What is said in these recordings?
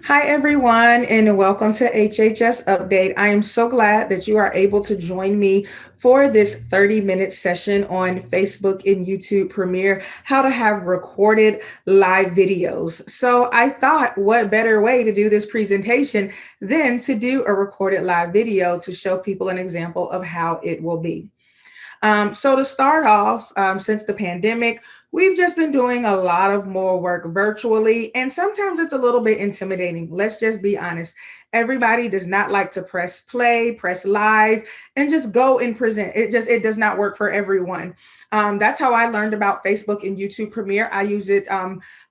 Hi, everyone, and welcome to HHS Update. I am so glad that you are able to join me for this 30-minute session on Facebook and YouTube Premiere, how to have recorded live videos. So I thought, what better way to do this presentation than to do a recorded live video to show people an example of how it will be. So to start off, since the pandemic, we've just been doing a lot of more work virtually, and sometimes it's a little bit intimidating. Let's just be honest. Everybody does not like to press play, press live, and just go and present. It does not work for everyone. That's how I learned about Facebook and YouTube Premiere. I use it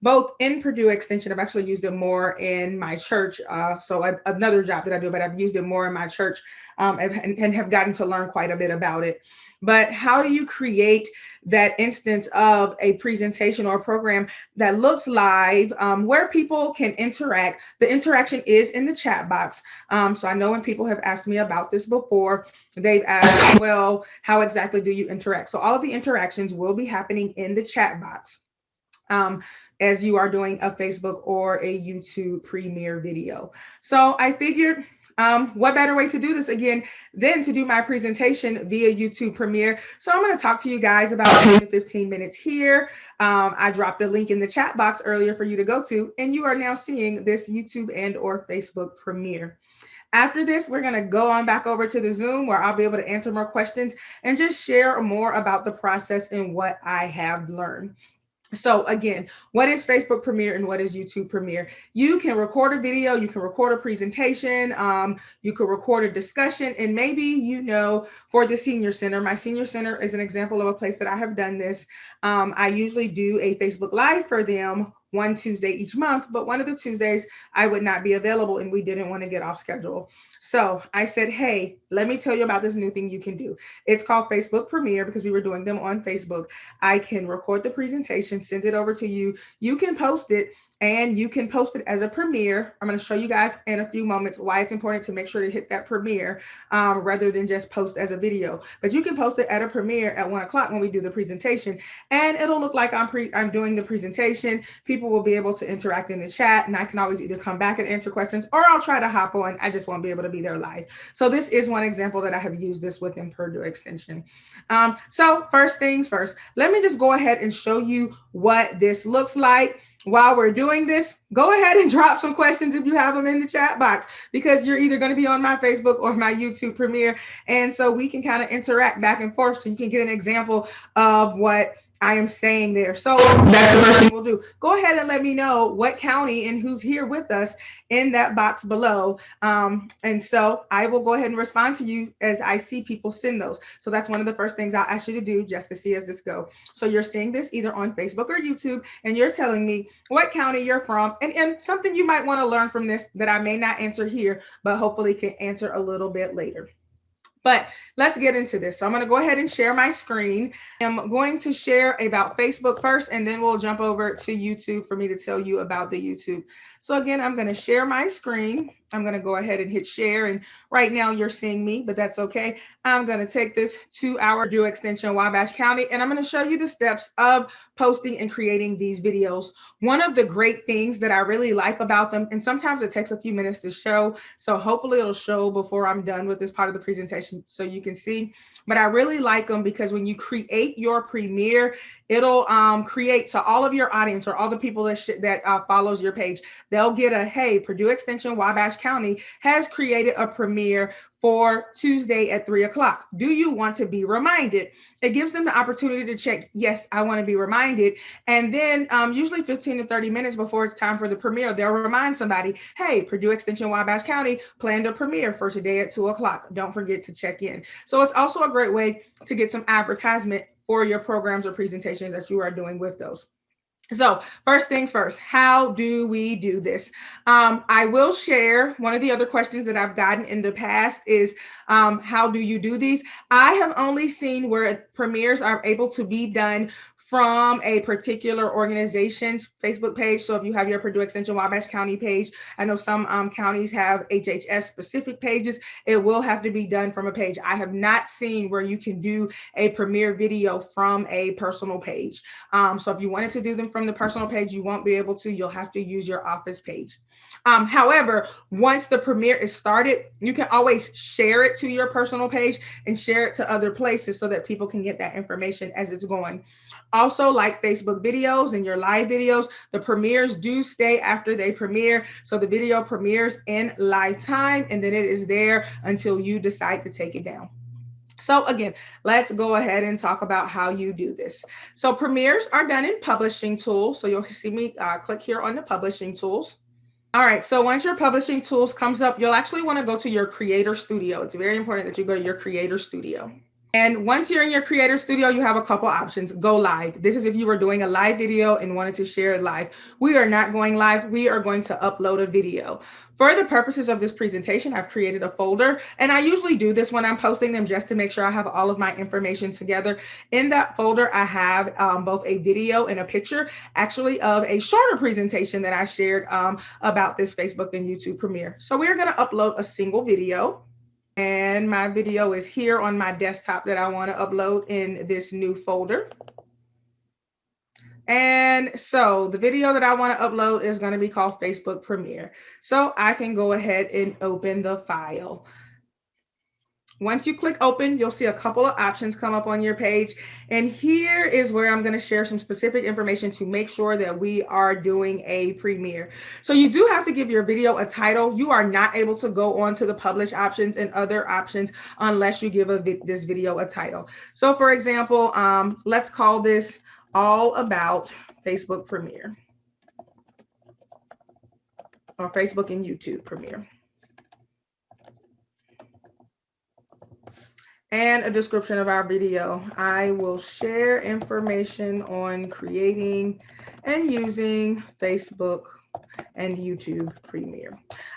both in Purdue Extension. I've actually used it more in my church. Another job that I do, but I've used it more in my church and have gotten to learn quite a bit about it. But how do you create that instance of a presentation or a program that looks live where people can interact? The interaction is in the chat box. So I know when people have asked me about this before, they've asked, well, how exactly do you interact? So all of the interactions will be happening in the chat box. As you are doing a Facebook or a YouTube Premiere video. So I figured what better way to do this again than to do my presentation via YouTube Premiere. So I'm going to talk to you guys about 10 to 15 minutes here. I dropped a link in the chat box earlier for you to go to, and you are now seeing this YouTube and or Facebook Premiere. After this, we're going to go on back over to the Zoom where I'll be able to answer more questions and just share more about the process and what I have learned. So again, what is Facebook Premiere and what is YouTube Premiere? You can record a video, you can record a presentation, you can record a discussion, and maybe, for the Senior Center, my Senior Center is an example of a place that I have done this. I usually do a Facebook Live for them one Tuesday each month, but one of the Tuesdays I would not be available and we didn't want to get off schedule. So I said, hey, let me tell you about this new thing you can do. It's called Facebook Premiere because we were doing them on Facebook. I can record the presentation, send it over to you. You can post it and you can post it as a premiere. I'm going to show you guys in a few moments why it's important to make sure to hit that premiere rather than just post as a video. But you can post it at a premiere at 1 o'clock when we do the presentation, and it'll look like I'm doing the presentation. People will be able to interact in the chat, and I can always either come back and answer questions, or I'll try to hop on. I just won't be able to be there live. So this is one example that I have used this within Purdue Extension. So first things first, let me just go ahead and show you what this looks like. While we're doing this, go ahead and drop some questions if you have them in the chat box, because you're either going to be on my Facebook or my YouTube Premiere. And so we can kind of interact back and forth so you can get an example of what I am saying there. So that's the first thing we'll do. Go ahead and let me know what county and who's here with us in that box below. And so I will go ahead and respond to you as I see people send those. So that's one of the first things I'll ask you to do just to see as this go. So you're seeing this either on Facebook or YouTube, and you're telling me what county you're from and something you might want to learn from this that I may not answer here, but hopefully can answer a little bit later. But let's get into this. So I'm going to go ahead and share my screen. I'm going to share about Facebook first, and then we'll jump over to YouTube for me to tell you about the YouTube. So again, I'm going to share my screen. I'm going to go ahead and hit share. And right now you're seeing me, but that's okay. I'm going to take this to our Purdue Extension, Wabash County, and I'm going to show you the steps of posting and creating these videos. One of the great things that I really like about them, and sometimes it takes a few minutes to show, so hopefully it'll show before I'm done with this part of the presentation so you can see, but I really like them because when you create your premiere, it'll create to all of your audience or all the people that follows your page, they'll get a, hey, Purdue Extension Wabash County has created a premiere for Tuesday at 3 o'clock. Do you want to be reminded? It gives them the opportunity to check, yes, I want to be reminded. And then usually 15 to 30 minutes before it's time for the premiere, they'll remind somebody, hey, Purdue Extension Wabash County planned a premiere for today at 2 o'clock. Don't forget to check in. So it's also a great way to get some advertisement for your programs or presentations that you are doing with those. So first things first, how do we do this? I will share one of the other questions that I've gotten in the past is how do you do these? I have only seen where premieres are able to be done from a particular organization's Facebook page. So if you have your Purdue Extension Wabash County page, I know some counties have HHS specific pages. It will have to be done from a page. I have not seen where you can do a premiere video from a personal page. So if you wanted to do them from the personal page, you won't be able to. You'll have to use your office page. However, once the premiere is started, you can always share it to your personal page and share it to other places so that people can get that information as it's going. Also, like Facebook videos and your live videos, the premieres do stay after they premiere. So the video premieres in live time and then it is there until you decide to take it down. So again, let's go ahead and talk about how you do this. So premieres are done in publishing tools. So you'll see me click here on the publishing tools. All right, so once your publishing tools comes up, you'll actually want to go to your creator studio. It's very important that you go to your creator studio. And once you're in your creator studio, you have a couple options. Go live. This is if you were doing a live video and wanted to share it live. We are not going live. We are going to upload a video. For the purposes of this presentation, I've created a folder, and I usually do this when I'm posting them just to make sure I have all of my information together. In that folder, I have both a video and a picture, actually, of a shorter presentation that I shared about this Facebook and YouTube premiere. So we're going to upload a single video. And my video is here on my desktop that I want to upload in this new folder. And so the video that I want to upload is going to be called Facebook Premiere. So I can go ahead and open the file. Once you click open, you'll see a couple of options come up on your page. And here is where I'm going to share some specific information to make sure that we are doing a premiere. So you do have to give your video a title. You are not able to go on to the publish options and other options unless you give this video a title. So for example, let's call this all about Facebook Premiere or Facebook and YouTube Premiere. And a description of our video. I will share information on creating and using Facebook and YouTube Premiere.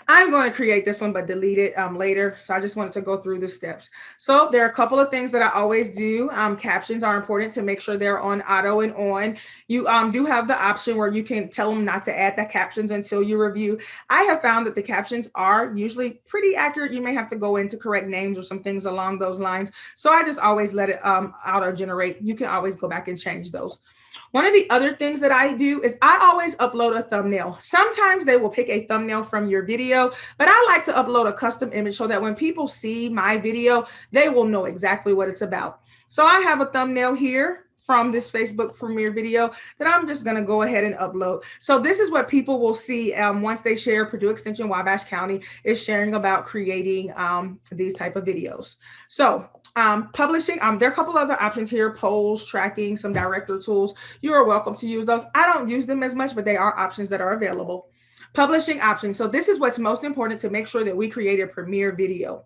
I'm going to create this one, but delete it later. So I just wanted to go through the steps. So there are a couple of things that I always do. Captions are important to make sure they're on auto and on. You do have the option where you can tell them not to add the captions until you review. I have found that the captions are usually pretty accurate. You may have to go in to correct names or some things along those lines. So I just always let it auto generate. You can always go back and change those. One of the other things that I do is I always upload a thumbnail. Sometimes they will pick a thumbnail from your video, but I like to upload a custom image so that when people see my video, they will know exactly what it's about. So I have a thumbnail here from this Facebook premiere video that I'm just going to go ahead and upload. So this is what people will see once they share. Purdue Extension Wabash County is sharing about creating these type of videos. So publishing, there are a couple other options here, polls, tracking, some director tools. You are welcome to use those. I don't use them as much, but they are options that are available. Publishing options. So this is what's most important to make sure that we create a premiere video.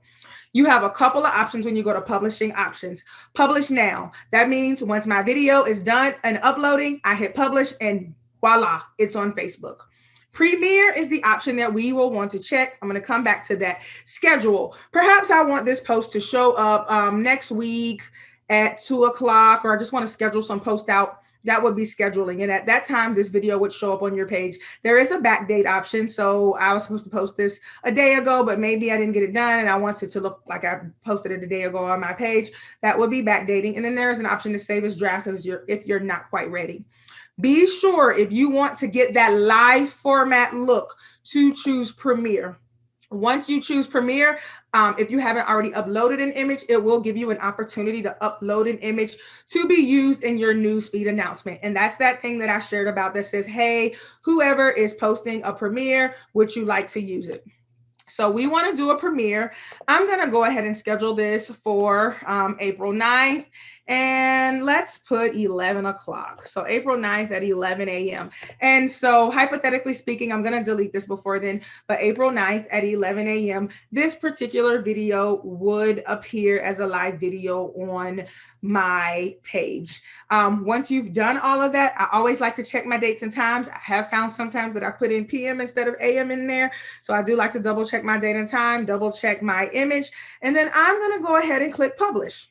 You have a couple of options when you go to publishing options. Publish now. That means once my video is done and uploading, I hit publish and voila, it's on Facebook. Premiere is the option that we will want to check. I'm going to come back to that. Schedule. Perhaps I want this post to show up next week at 2 o'clock, or I just want to schedule some post out. That would be scheduling. And at that time, this video would show up on your page. There is a backdate option. So I was supposed to post this a day ago, but maybe I didn't get it done and I want it to look like I posted it a day ago on my page. That would be backdating. And then there is an option to save as draft if you're not quite ready. Be sure if you want to get that live format look to choose Premiere. Once you choose Premiere, if you haven't already uploaded an image, it will give you an opportunity to upload an image to be used in your newsfeed announcement. And that's that thing that I shared about that says, hey, whoever is posting a premiere, would you like to use it? So we want to do a premiere. I'm going to go ahead and schedule this for April 9th. And let's put 11 o'clock. So April 9th at 11 a.m. And so hypothetically speaking, I'm going to delete this before then, but April 9th at 11 a.m., this particular video would appear as a live video on my page. Once you've done all of that, I always like to check my dates and times. I have found sometimes that I put in PM instead of AM in there. So I do like to double check my date and time, double check my image, and then I'm going to go ahead and click publish.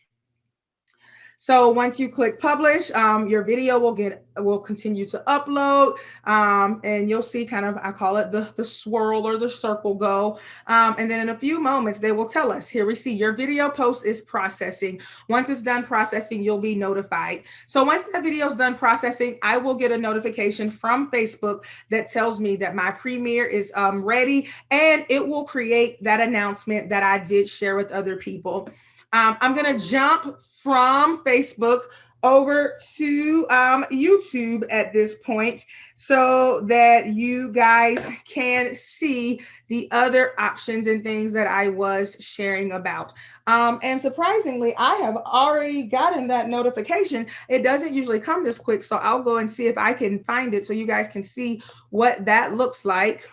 So once you click publish, your video will continue to upload, and you'll see kind of, I call it the swirl or the circle go. And then in a few moments, they will tell us, here we see your video post is processing. Once it's done processing, you'll be notified. So once that video is done processing, I will get a notification from Facebook that tells me that my premiere is ready, and it will create that announcement that I did share with other people. I'm going to jump from Facebook over to YouTube at this point so that you guys can see the other options and things that I was sharing about. And surprisingly, I have already gotten that notification. It doesn't usually come this quick, so I'll go and see if I can find it so you guys can see what that looks like.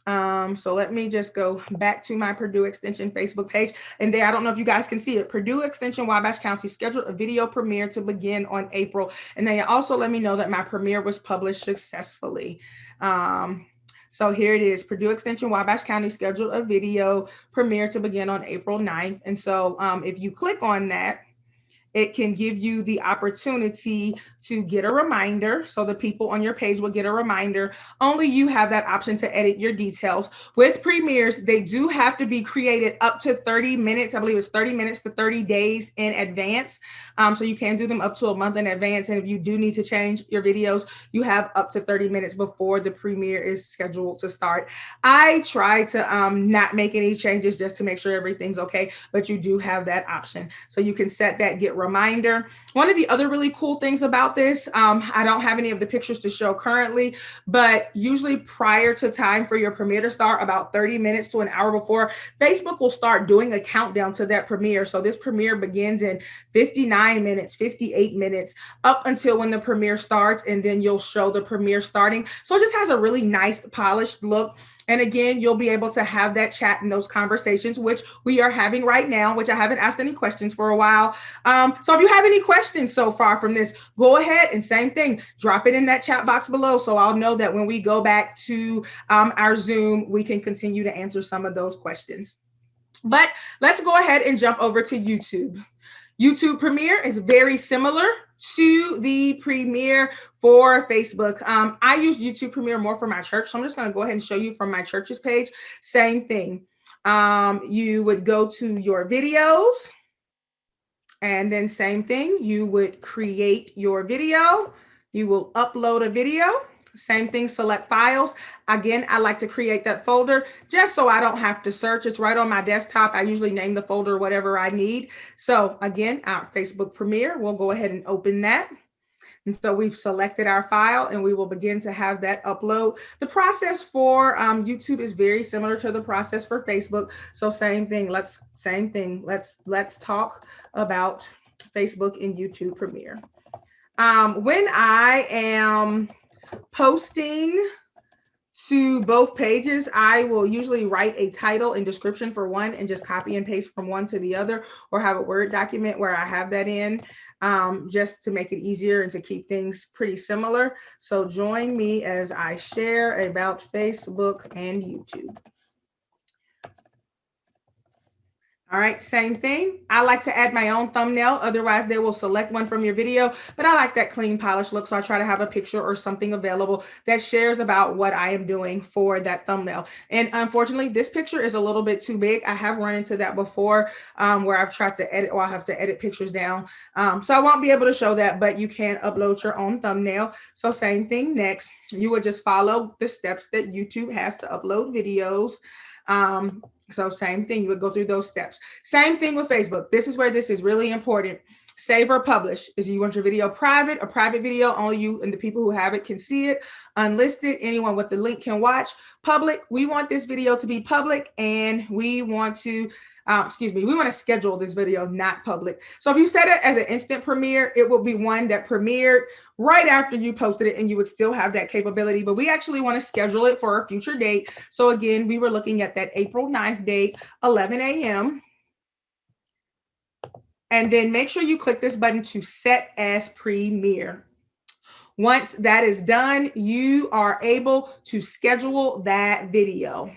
So let me just go back to my Purdue Extension Facebook page. And there, I don't know if you guys can see it. Purdue Extension Wabash County scheduled a video premiere to begin on April. And they also let me know that my premiere was published successfully. So here it is. Purdue Extension Wabash County scheduled a video premiere to begin on April 9th. And so if you click on that, it can give you the opportunity to get a reminder. So the people on your page will get a reminder. Only you have that option to edit your details. With premieres, they do have to be created up to 30 minutes. I believe it's 30 minutes to 30 days in advance. So you can do them up to a month in advance. And if you do need to change your videos, you have up to 30 minutes before the premiere is scheduled to start. I try to not make any changes just to make sure everything's okay, but you do have that option. So you can set that, get reminder. One of the other really cool things about this, I don't have any of the pictures to show currently, but usually prior to time for your premiere to start, about 30 minutes to an hour before, Facebook will start doing a countdown to that premiere. So this premiere begins in 59 minutes, 58 minutes, up until when the premiere starts, and then you'll show the premiere starting. So it just has a really nice polished look. And again, you'll be able to have that chat and those conversations, which we are having right now, which I haven't asked any questions for a while. So if you have any questions so far from this, go ahead and same thing, drop it in that chat box below. So I'll know that when we go back to our Zoom, we can continue to answer some of those questions. But let's go ahead and jump over to YouTube. YouTube Premiere is very similar to the Premiere for Facebook. I use YouTube Premiere more for my church, so I'm just going to go ahead and show you from my church's page. Same thing. You would go to your videos, and then same thing. You would create your video. You will upload a video. Same thing, select files. Again, I like to create that folder just so I don't have to search. It's right on my desktop. I usually name the folder whatever I need. So again, our Facebook Premiere, we'll go ahead and open that. And so we've selected our file, and we will begin to have that upload. The process for YouTube is very similar to the process for Facebook. So same thing. Let's talk about Facebook and YouTube Premiere. When I am posting to both pages, I will usually write a title and description for one and just copy and paste from one to the other, or have a Word document where I have that in, just to make it easier and to keep things pretty similar. So join me as I share about Facebook and YouTube. All right, same thing. I like to add my own thumbnail. Otherwise, they will select one from your video, but I like that clean, polished look. So I try to have a picture or something available that shares about what I am doing for that thumbnail. And unfortunately, this picture is a little bit too big. I have run into that before, where I've tried to edit, or I have to edit pictures down. So I won't be able to show that, but you can upload your own thumbnail. So same thing next. You would just follow the steps that YouTube has to upload videos. So same thing, you would go through those steps. Same thing with Facebook. This is where this is really important. Save or publish. Is you want your video private, a private video, only you and the people who have it can see it. Unlisted, anyone with the link can watch. Public, we want this video to be public, and we want to, we want to schedule this video, not public. So if you set it as an instant premiere, it will be one that premiered right after you posted it, and you would still have that capability. But we actually want to schedule it for a future date. So again, we were looking at that April 9th date, 11 a.m. And then make sure you click this button to set as premiere. Once that is done, you are able to schedule that video.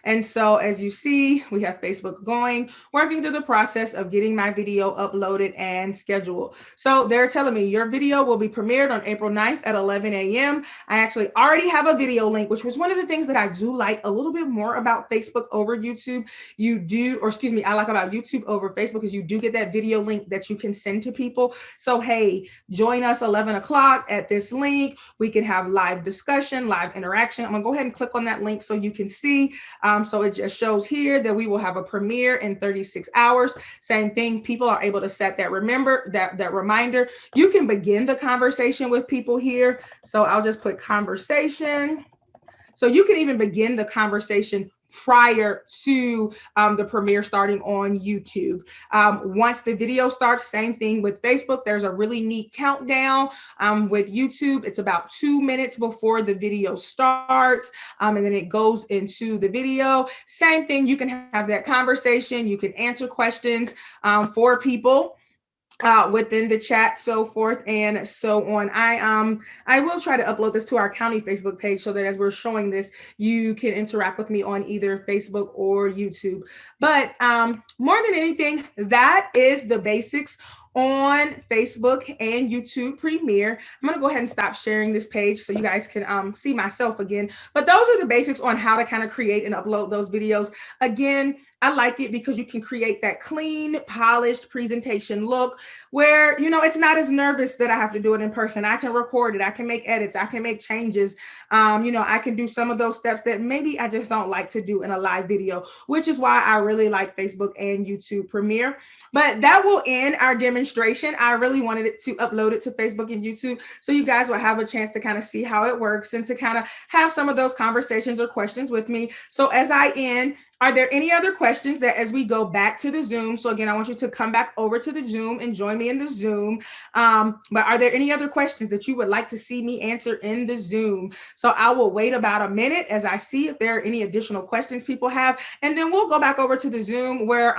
And so as you see, we have Facebook going, working through the process of getting my video uploaded and scheduled. So they're telling me your video will be premiered on April 9th at 11 a.m. I actually already have a video link, which was one of the things that I do like a little bit more about Facebook over YouTube. I like about YouTube over Facebook is you do get that video link that you can send to people. So, hey, join us 11 o'clock at this link. We can have live discussion, live interaction. I'm gonna go ahead and click on that link so you can see. So it just shows here that we will have a premiere in 36 hours. Same thing, people are able to set that reminder. You can begin the conversation with people here. So I'll just put conversation. So you can even begin the conversation prior to the premiere starting on YouTube. Once the video starts, same thing with Facebook. There's a really neat countdown. With YouTube, it's about 2 minutes before the video starts, and then it goes into the video. Same thing, you can have that conversation. You can answer questions for people within the chat, so forth and so on. I will try to upload this to our county Facebook page so that as we're showing this, you can interact with me on either Facebook or YouTube. But more than anything, that is the basics on Facebook and YouTube Premiere. I'm gonna go ahead and stop sharing this page so you guys can see myself again. But those are the basics on how to kind of create and upload those videos. Again, I like it because you can create that clean, polished presentation look where, it's not as nervous that I have to do it in person. I can record it. I can make edits. I can make changes. I can do some of those steps that maybe I just don't like to do in a live video, which is why I really like Facebook and YouTube Premiere. But that will end our demonstration. I really wanted it to upload it to Facebook and YouTube so you guys will have a chance to kind of see how it works and to kind of have some of those conversations or questions with me. So as I end, are there any other questions that as we go back to the Zoom? So again, I want you to come back over to the Zoom and join me in the Zoom. But are there any other questions that you would like to see me answer in the Zoom? So I will wait about a minute as I see if there are any additional questions people have. And then we'll go back over to the Zoom where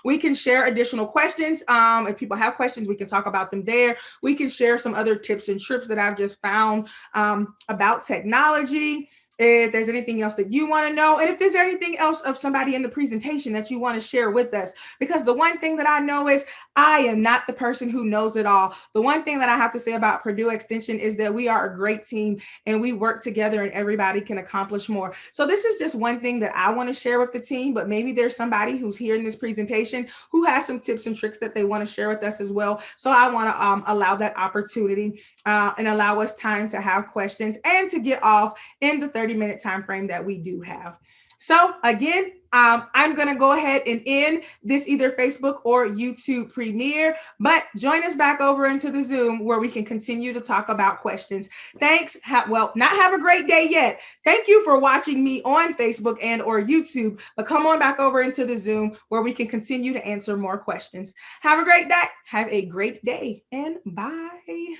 we can share additional questions. If people have questions, we can talk about them there. We can share some other tips and tricks that I've just found about technology. If there's anything else that you want to know, and if there's anything else of somebody in the presentation that you want to share with us, because the one thing that I know is I am not the person who knows it all. The one thing that I have to say about Purdue Extension is that we are a great team and we work together and everybody can accomplish more. So this is just one thing that I want to share with the team, but maybe there's somebody who's here in this presentation who has some tips and tricks that they want to share with us as well. So I want to allow that opportunity and allow us time to have questions and to get off in the 30-minute time frame that we do have. So again, I'm going to go ahead and end this either Facebook or YouTube Premiere, but join us back over into the Zoom where we can continue to talk about questions. Thanks. Not have a great day yet. Thank you for watching me on Facebook and or YouTube, but come on back over into the Zoom where we can continue to answer more questions. Have a great day. Have a great day and bye.